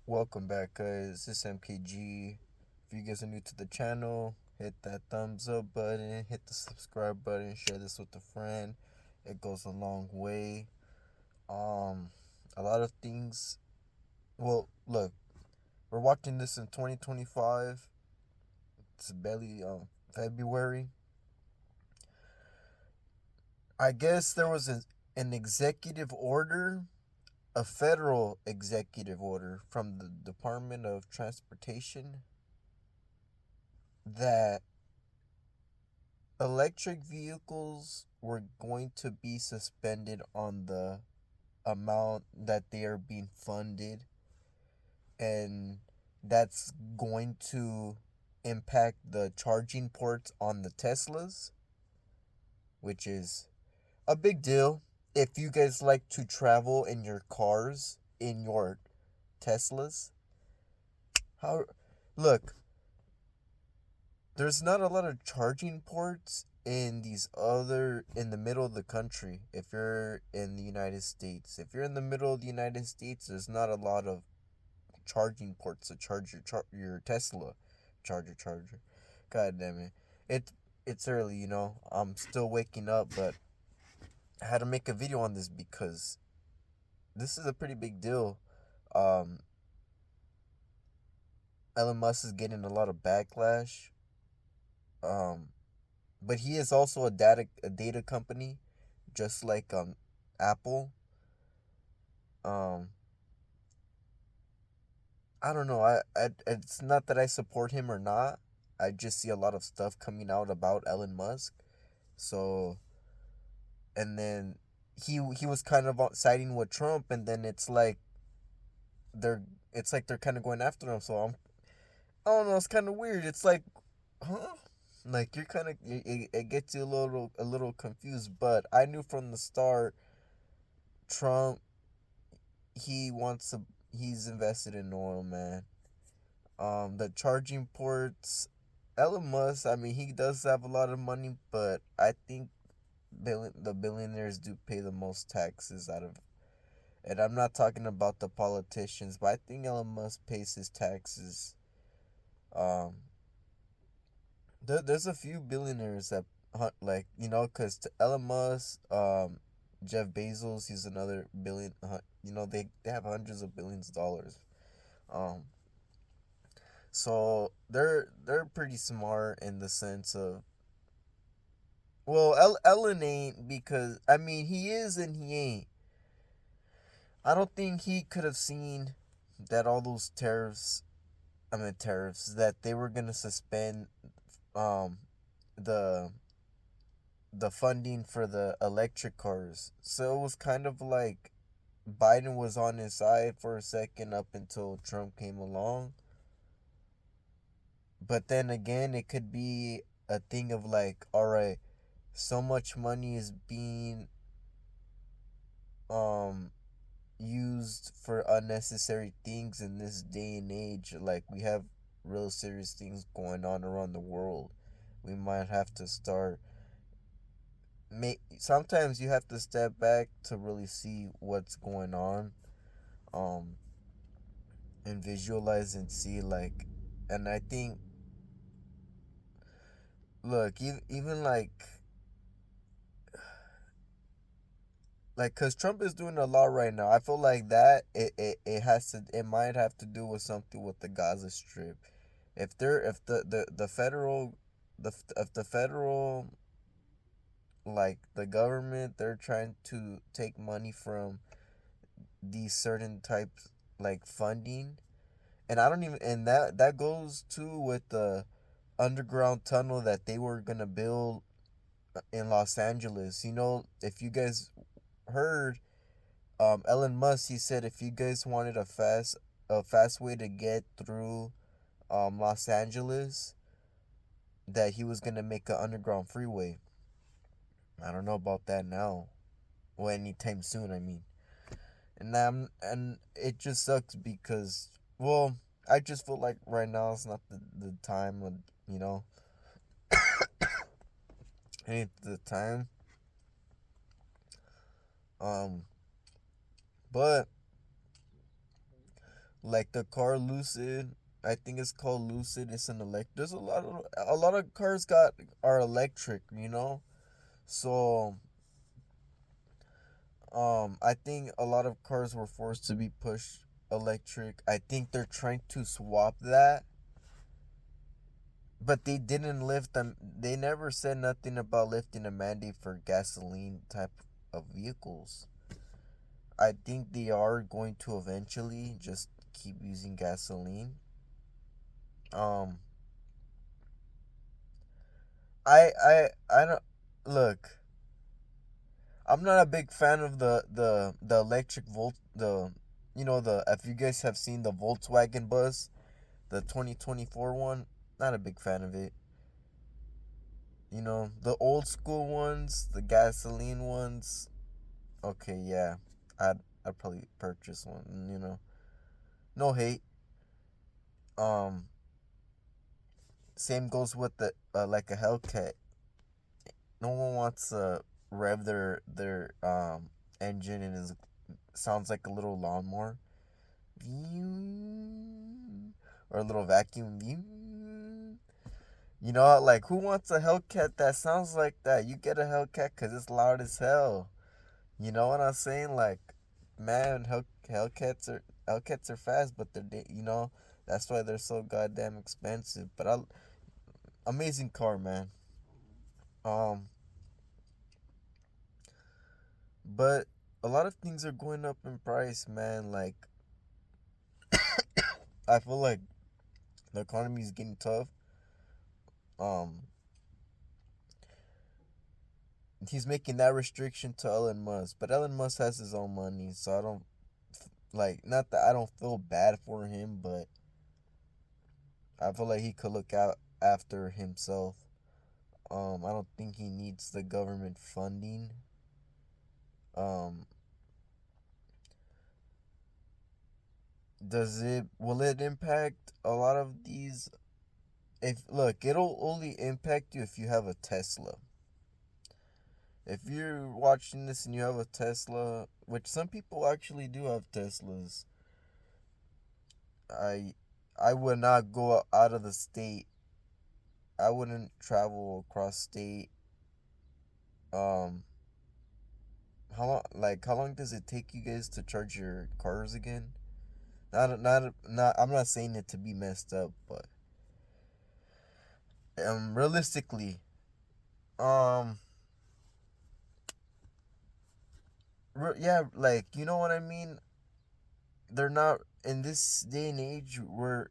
Welcome back, guys. This is MKG. If you guys are new to the channel, hit that thumbs up button, hit the subscribe button, share this with a friend. It goes a long way. Um, a lot of things. Well, look, we're watching this in 2025. It's barely February. I guess there was an executive order, a federal executive order from the Department of Transportation that electric vehicles were going to be suspended on the amount that they are being funded, and that's going to impact the charging ports on the Teslas, which is a big deal. If you guys like to travel in your cars, in your Teslas, how look, there's not a lot of charging ports in the middle of the country. If you're in the United States, if you're in the middle of the United States, there's not a lot of charging ports to charge your Tesla charger. God damn it. It's early, I'm still waking up, but I had to make a video on this because this is a pretty big deal. um Elon Musk is getting a lot of backlash. um but he is also a data company, just like Apple. Um, I don't know. It's not that I support him or not. I just see a lot of stuff coming out about Elon Musk. So, and then he was kind of siding with Trump, and then they're they're kind of going after him. So I don't know. It's kind of weird. It's like, huh? Like you're kind of it gets you a little confused. But I knew from the start, Trump, he wants to he's invested in oil, man. The charging ports, Elon Musk, I mean, he does have a lot of money, but I think the billionaires do pay the most taxes out of, and I'm not talking about the politicians, but I think Elon Musk pays his taxes. Um, there's a few billionaires that like, because Elon Musk, Jeff Bezos, he's another billion. They have hundreds of billions of dollars. Um, So they're pretty smart in the sense of, well, Ellen ain't, because I mean he is and he ain't. I don't think he could have seen that all those tariffs that they were gonna suspend um the the funding for the electric cars. So it was kind of like Biden was on his side for a second up until Trump came along. But then again, it could be a thing of like, all right, so much money is being um used for unnecessary things in this day and age. Like, we have real serious things going on around the world. We might have to start sometimes you have to step back to really see what's going on, um and visualize and see, like, and I think, look, even like, because Trump is doing a lot right now. I feel like that it might have to do with something with the Gaza Strip. If the federal, if the federal, like, the government, they're trying to take money from these certain types, like funding. And I don't even, and that goes too with the underground tunnel that they were gonna build in Los Angeles. If you guys heard, Elon Musk, he said if you guys wanted a fast way to get through Los Angeles, that he was gonna make an underground freeway. I don't know about that now, or anytime soon. I mean, and it just sucks because, well, I just feel like right now is not the time when, you know ain't the time. Um, but Like the car Lucid, I think it's called Lucid. It's an electric. There's a lot of cars got are electric. So I think a lot of cars were forced to be pushed electric. I think they're trying to swap that, but they didn't lift them. They never said nothing about lifting a mandate for gasoline type of vehicles. I think they are going to eventually just keep using gasoline. Um, I don't look. I'm not a big fan of the electric volt the if you guys have seen the Volkswagen bus, the 2024 one, not a big fan of it. The old school ones, the gasoline ones. Okay, yeah. I'd probably purchase one. No hate. Um Same goes with the like a Hellcat. No one wants to rev their engine and it sounds like a little lawnmower. Or a little vacuum. Like who wants a Hellcat that sounds like that? You get a Hellcat because it's loud as hell. You know what I'm saying? Like, man, Hellcats are fast, but that's why they're so goddamn expensive. But amazing car, man. Um, but a lot of things are going up in price, man. Like, I feel like the economy is getting tough. Um, he's making that restriction to Elon Musk, but Elon Musk has his own money, so I don't like. Not that I don't feel bad for him, but I feel like he could look out after himself. I don't think he needs the government funding. Um, will it impact a lot of these? If look, it'll only impact you if you have a Tesla. If you're watching this and you have a Tesla, which some people actually do have Teslas, I I would not go out of the state. I wouldn't travel across state. Um, how long does it take you guys to charge your cars again? Not. I'm not saying it to be messed up, but realistically, um, yeah, like you know what I mean. They're not in this day and age. We're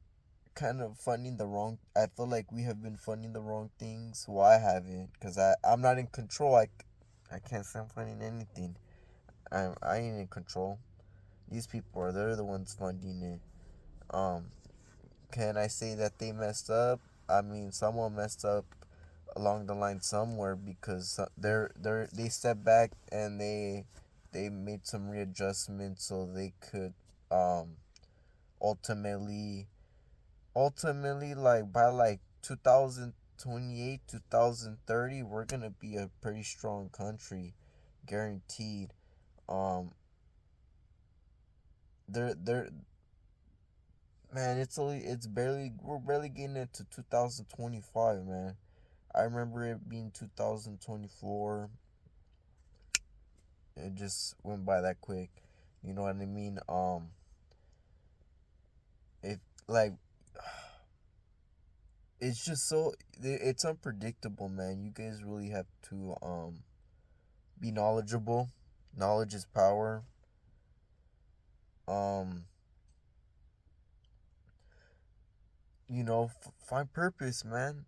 kind of funding the wrong. I feel like we have been funding the wrong things. Well, I haven't, cause I'm not in control. I can't say I'm funding anything. I ain't in control. These people are. They're the ones funding it. Um, Can I say that they messed up? I mean, someone messed up along the line somewhere because they stepped back and they made some readjustments so they could um ultimately like by like 2028 2030 we're gonna be a pretty strong country, guaranteed. um they're Man, we're barely getting into 2025, man. I remember it being 2024. It just went by that quick. You know what I mean? It like it's just it's unpredictable, man. You guys really have to be knowledgeable. Knowledge is power. Um, find purpose, man.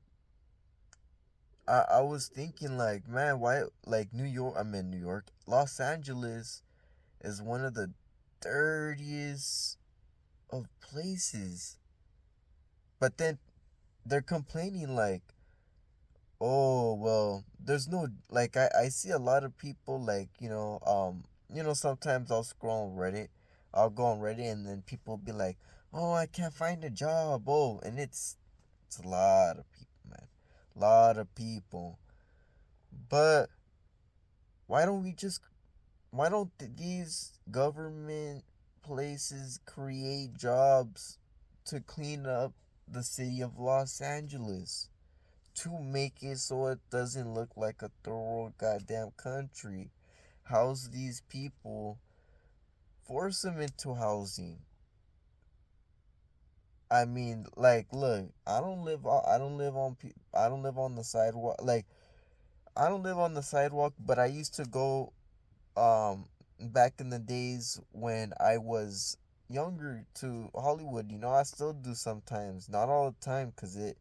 I was thinking like, man, why like New York? I mean New York, Los Angeles is one of the dirtiest of places. But then they're complaining like, oh well, there's no like I see a lot of people like, sometimes I'll scroll on Reddit. I'll go on Reddit and then people be like, "Oh, I can't find a job." Oh, and it's a lot of people, man. Lot of people. But why don't we just why don't these government places create jobs to clean up the city of Los Angeles, to make it so it doesn't look like a third goddamn country. House these people, force them into housing. I mean, like, look, I don't live on the sidewalk. Like, I don't live on the sidewalk, but I used to go, back in the days when I was younger, to Hollywood. I still do sometimes, not all the time, cause it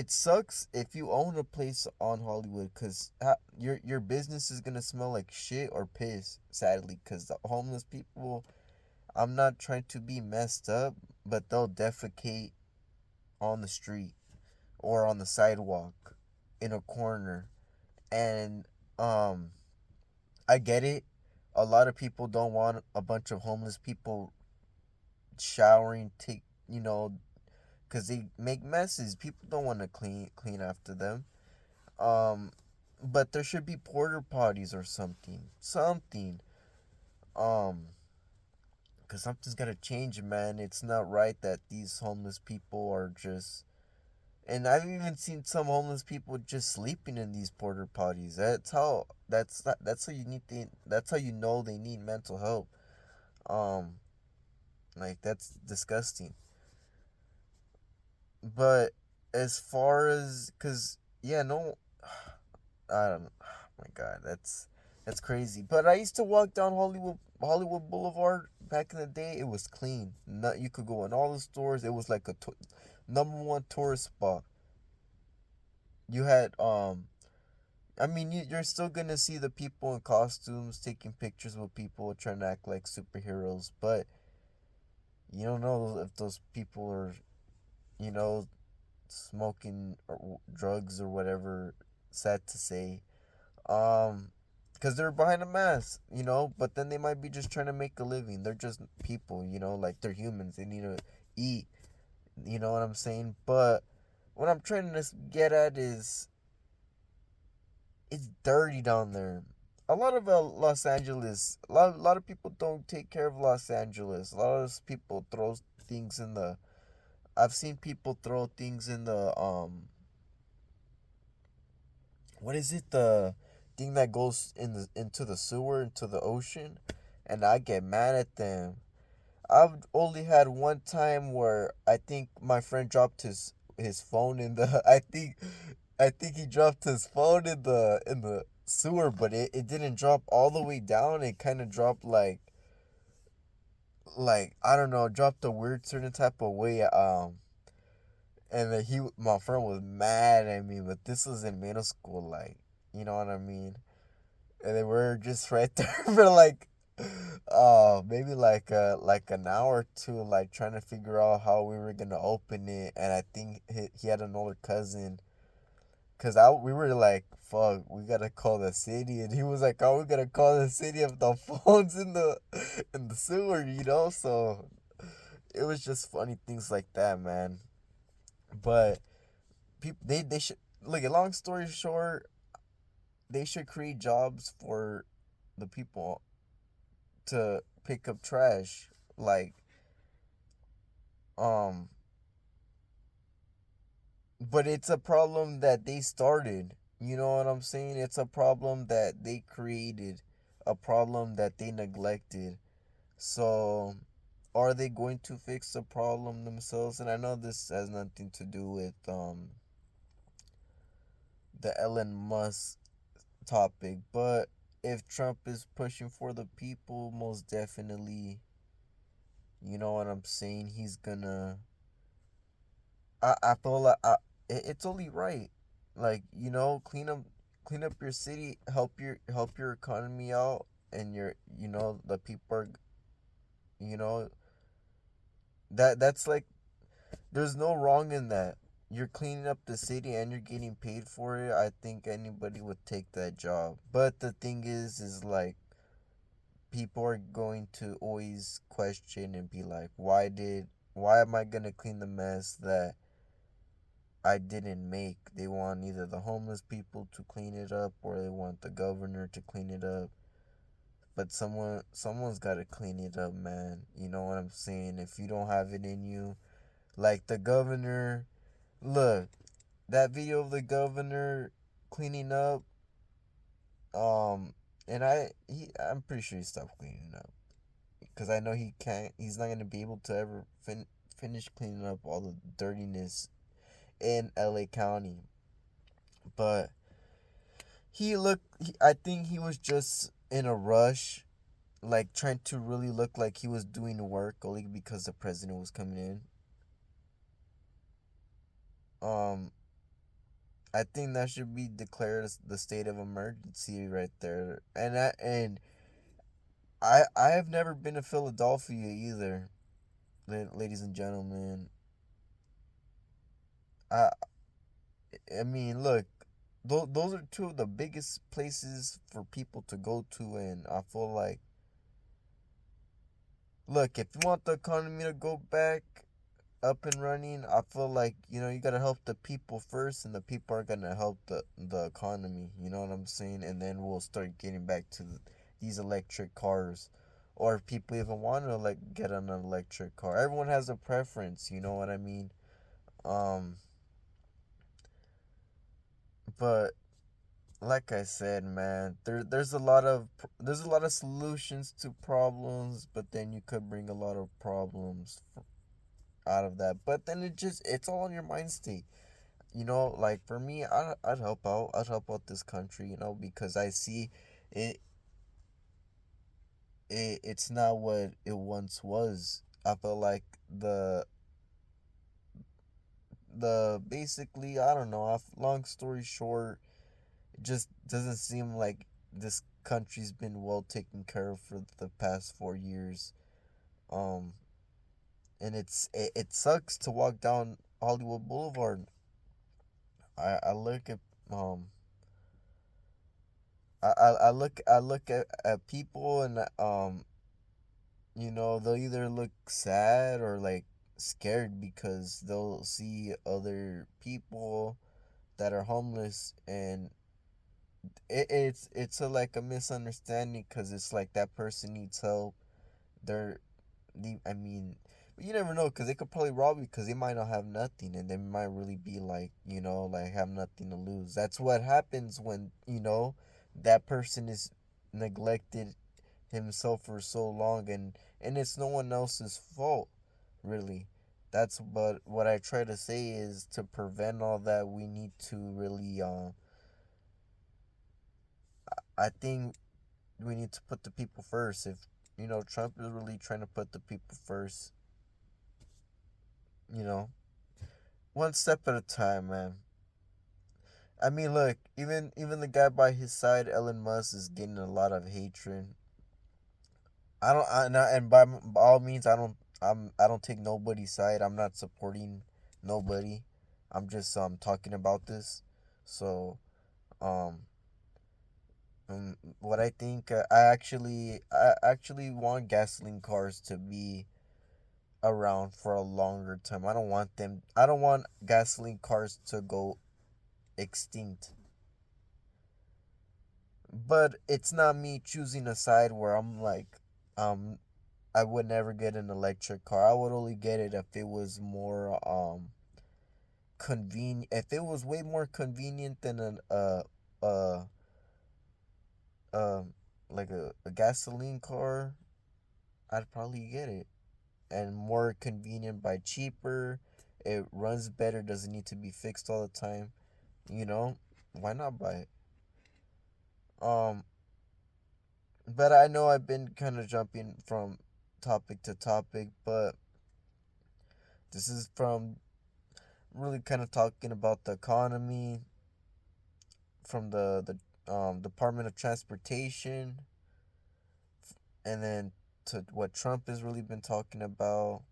sucks if you own a place on Hollywood, cause your business is gonna smell like shit or piss, sadly, cause the homeless people. I'm not trying to be messed up, but they'll defecate on the street or on the sidewalk in a corner. And um I get it. A lot of people don't want a bunch of homeless people showering, take, cuz they make messes. People don't want to clean after them. Um but there should be porter potties or something. Something. Um cuz something's got to change, man. It's not right that these homeless people are just. And I've even seen some homeless people just sleeping in these porter potties. That's how you that's how you know they need mental help. Um, like, that's disgusting. But as far as, cause yeah, no, I don't. Oh my God, that's crazy. But I used to walk down Hollywood Boulevard back in the day. It was clean. Not You could go in all the stores. It was like a number one tourist spot. You had I mean, you're still gonna see the people in costumes taking pictures with people trying to act like superheroes, but you don't know if those people are, you know, smoking or drugs or whatever. Sad to say, because they're behind a mask, But then they might be just trying to make a living. They're just people, like they're humans. They need to eat. You know what I'm saying? But what I'm trying to get at is it's dirty down there. A lot of Los Angeles, a lot of people don't take care of Los Angeles. A lot of people throw things in the. I've seen people throw things in the What is it, the thing that goes into the sewer, into the ocean, and I get mad at them. I've only had one time where I think my friend dropped his phone in the. I think he dropped his phone in the sewer, but it didn't drop all the way down. It kind of dropped like I don't know, dropped a weird certain type of way. And then my friend was mad at me, but this was in middle school, like, you know what I mean. And then we're just right there for like, maybe like an hour or two, like trying to figure out how we were gonna open it. And I think he had an older cousin. Cause we were like, fuck, we gotta call the city, and he was like, "Oh, we gotta call the city if the phone's in the sewer," So it was just funny things like that, man. But people, they should look. A long story short, they should create jobs for the people to pick up trash. Like, um, but it's a problem that they started. You know what I'm saying? It's a problem that they created, a problem that they neglected. So, are they going to fix the problem themselves? And I know this has nothing to do with the Elon Musk topic, but if Trump is pushing for the people, most definitely, you know what I'm saying? He's gonna. I feel like it's only right. Like, clean up your city, help your economy out, and the people are, you know that's like, there's no wrong in that. You're cleaning up the city and you're getting paid for it. I think anybody would take that job. But the thing is like, people are going to always question and be like, why am I gonna clean the mess that I didn't make? They want either the homeless people to clean it up or they want the governor to clean it up. but someone's got to clean it up, man. You know what I'm saying? If you don't have it in you, like the governor, look, that video of the governor cleaning up, um, and I'm pretty sure he stopped cleaning up because I know he's not gonna be able to ever finish cleaning up all the dirtiness in LA County. But I think he was just in a rush, like trying to really look like he was doing work only because the president was coming in. Um, I think that should be declared as the state of emergency right there. And I have never been to Philadelphia either, ladies and gentlemen. I I mean, look, those are two of the biggest places for people to go to, and I feel like, look, if you want the economy to go back up and running, I feel like, you gotta help the people first, and the people are gonna help the economy. You know what I'm saying? And then we'll start getting back to these electric cars, or if people even want to like get an electric car. Everyone has a preference. You know what I mean? Um, but like I said, man, there's a lot of solutions to problems, but then you could bring a lot of problems out of that. But then it's all in your mind state. Like for me, I'd help out. I'd help out this country, because I see it, it's not what it once was. I feel like the basically, I don't know, long story short, it just doesn't seem like this country's been well taken care of for the past 4 years. Um and it sucks to walk down Hollywood Boulevard. I look at um I look at people, and they'll either look sad or like scared because they'll see other people that are homeless, and it's like a misunderstanding because it's like that person needs help. They're I mean, you never know because they could probably rob you because they might not have nothing, and they might really be like, like have nothing to lose. That's what happens when that person is neglected himself for so long, and it's no one else's fault, really. That's but what I try to say is to prevent all that. We need to really I think we need to put the people first. If Trump is really trying to put the people first, you know, one step at a time, man. I mean, look, even the guy by his side, Elon Musk, is getting a lot of hatred. I don't, I, and by all means, I don't take nobody's side. I'm not supporting nobody. I'm just talking about this. So, um, what I think, I actually want gasoline cars to be around for a longer time. I don't want gasoline cars to go extinct. But it's not me choosing a side where I'm like, um, I would never get an electric car. I would only get it if it was more convenient. If it was way more convenient than uh like a gasoline car, I'd probably get it. And more convenient by cheaper. It runs better, doesn't need to be fixed all the time. You know, why not buy it? Um, but I know I've been kind of jumping from topic to topic, but this is from really kind of talking about the economy from the Department of Transportation, and then to what Trump has really been talking about,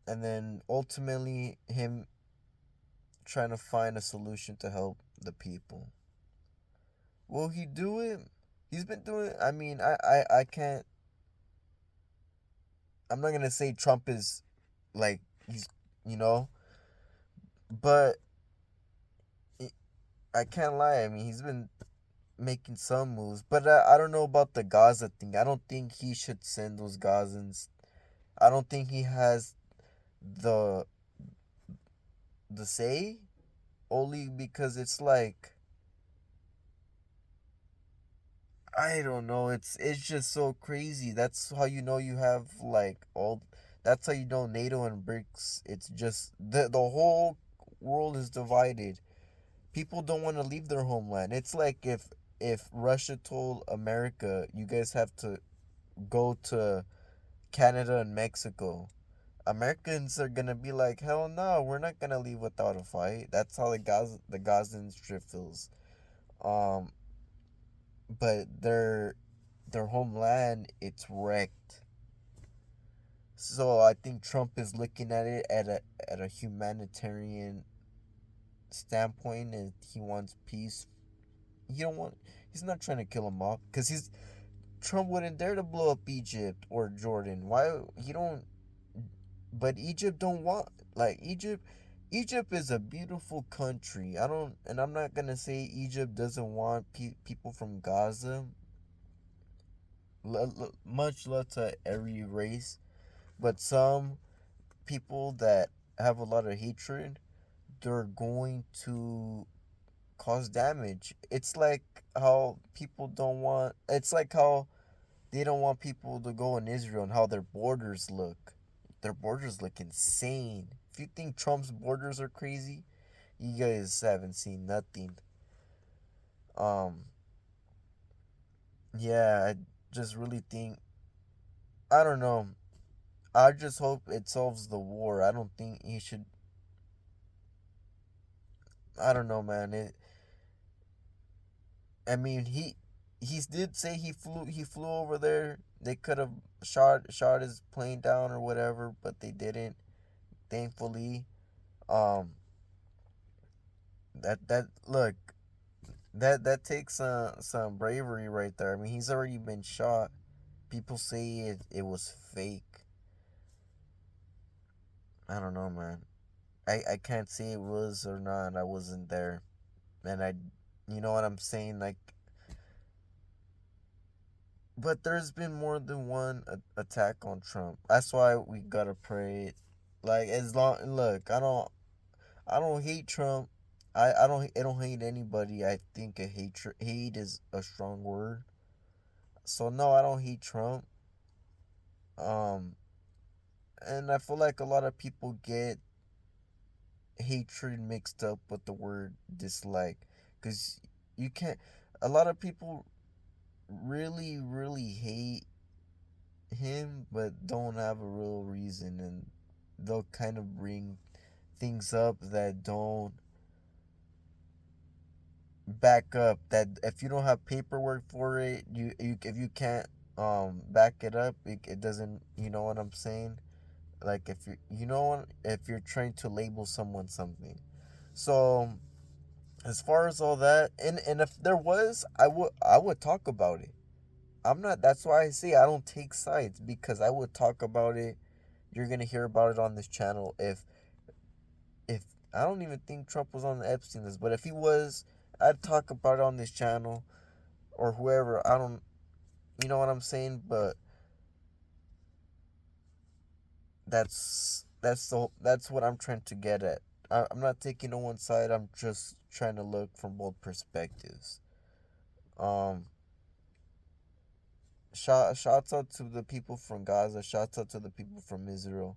and then ultimately him trying to find a solution to help the people. Will he do it? He's been doing it. I mean, I can't. I'm not gonna say Trump is like he's, you know, but I can't lie. I mean, he's been making some moves, but I don't know about the Gaza thing. I don't think he should send those Gazans. I don't think he has the the say, only because it's like, I don't know. It's just so crazy. That's how you know you have like all. That's how you know NATO and BRICS. It's just the whole world is divided. People don't want to leave their homeland. It's like if Russia told America, you guys have to go to Canada and Mexico. Americans are gonna be like, hell no, we're not gonna leave without a fight. That's how the Gazan Strip feels. Um, but their homeland, it's wrecked. So I think Trump is looking at it at a humanitarian standpoint, and he wants peace. He don't want. He's not trying to kill them off because he's Trump wouldn't dare to blow up Egypt or Jordan. Why he don't? But Egypt don't want, like, Egypt. Egypt is a beautiful country. I don't, and I'm not gonna say Egypt doesn't want people from Gaza. Much love to every race, but some people that have a lot of hatred, they're going to cause damage. It's like how people don't want. It's like how they don't want people to go in Israel and how their borders look. Their borders look insane. If you think Trump's borders are crazy, you guys haven't seen nothing. Um, yeah, I just really think, I don't know. I just hope it solves the war. I don't think he should. I don't know, man. I mean, he did say he flew over there. They could have shot his plane down or whatever, but they didn't. Thankfully, um, that look, that takes some bravery right there. I mean, he's already been shot. People say it was fake. I don't know, man. I can't say it was or not. I wasn't there, and you know what I'm saying, like. But there's been more than one attack on Trump. That's why we gotta pray. Like, as long, look, I don't hate Trump. I don't hate anybody. I think hate is a strong word. So no, I don't hate Trump. Um, and I feel like a lot of people get hatred mixed up with the word dislike, because you can't. A lot of people really hate him, but don't have a real reason, and they'll kind of bring things up that don't back up. That if you don't have paperwork for it, you if you can't back it up, it doesn't. You know what I'm saying? Like, if you know what, if you're trying to label someone something. So as far as all that, and if there was, I would talk about it. I'm not. That's why I say I don't take sides, because I would talk about it. You're gonna hear about it on this channel. If I don't even think Trump was on the Epstein list, but if he was, I'd talk about it on this channel, or whoever. I don't, you know what I'm saying? But that's what I'm trying to get at. I'm not taking on one side. I'm just trying to look from both perspectives. Um, shouts out to the people from Gaza. Shouts out to the people from Israel.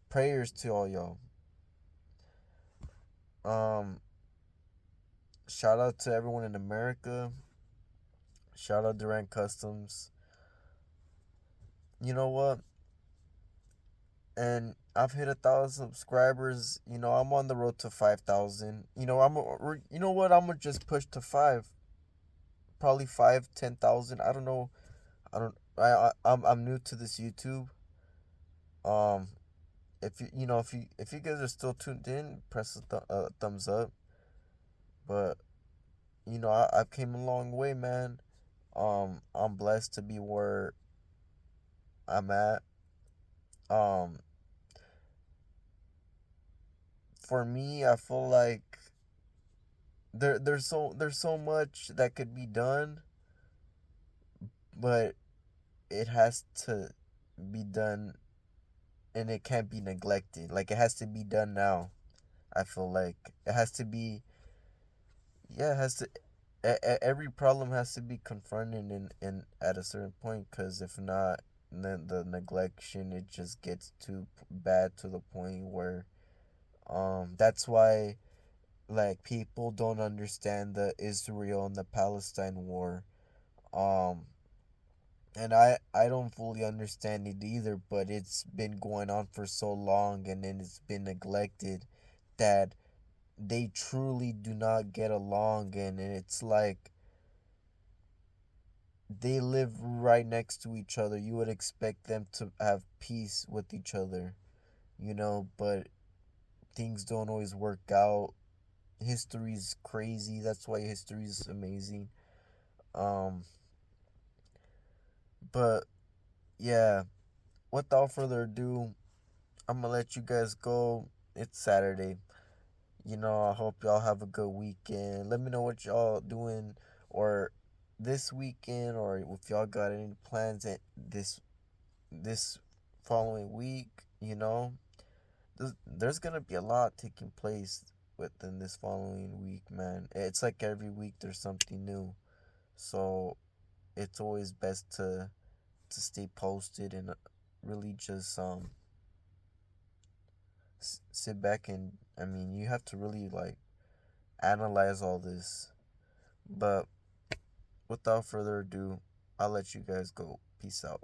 Prayers to all y'all. Um, shout out to everyone in America. Shout out Durant Customs. You know what? And I've hit 1,000 subscribers. I'm on the road to 5,000. You know what? I'm gonna just push to five, probably 5, 10,000. I don't know. I don't. I'm new to this YouTube. Um, if if you guys are still tuned in, press a thumbs up. But I've came a long way, man. I'm blessed to be where I'm at. Um, for me, I feel like there's so much that could be done, but it has to be done, and it can't be neglected. Like, it has to be done now. I feel like it has to be. Yeah, it has to. Every problem has to be confronted in at a certain point, because if not, then the neglection, it just gets too bad to the point where that's why, like, people don't understand the Israel and the Palestine war. Um and I don't fully understand it either, but it's been going on for so long, and then it's been neglected, that they truly do not get along, and it's like they live right next to each other. You would expect them to have peace with each other, but things don't always work out. History's crazy. That's why history's amazing. Um, but yeah, without further ado, I'm gonna let you guys go. It's Saturday. I hope y'all have a good weekend. Let me know what y'all doing, or this weekend, or if y'all got any plans at this following week. There's gonna be a lot taking place within this following week, man. It's like every week there's something new, so it's always best to stay posted, and really just sit back, and I mean, you have to really, like, analyze all this. But without further ado, I'll let you guys go. Peace out.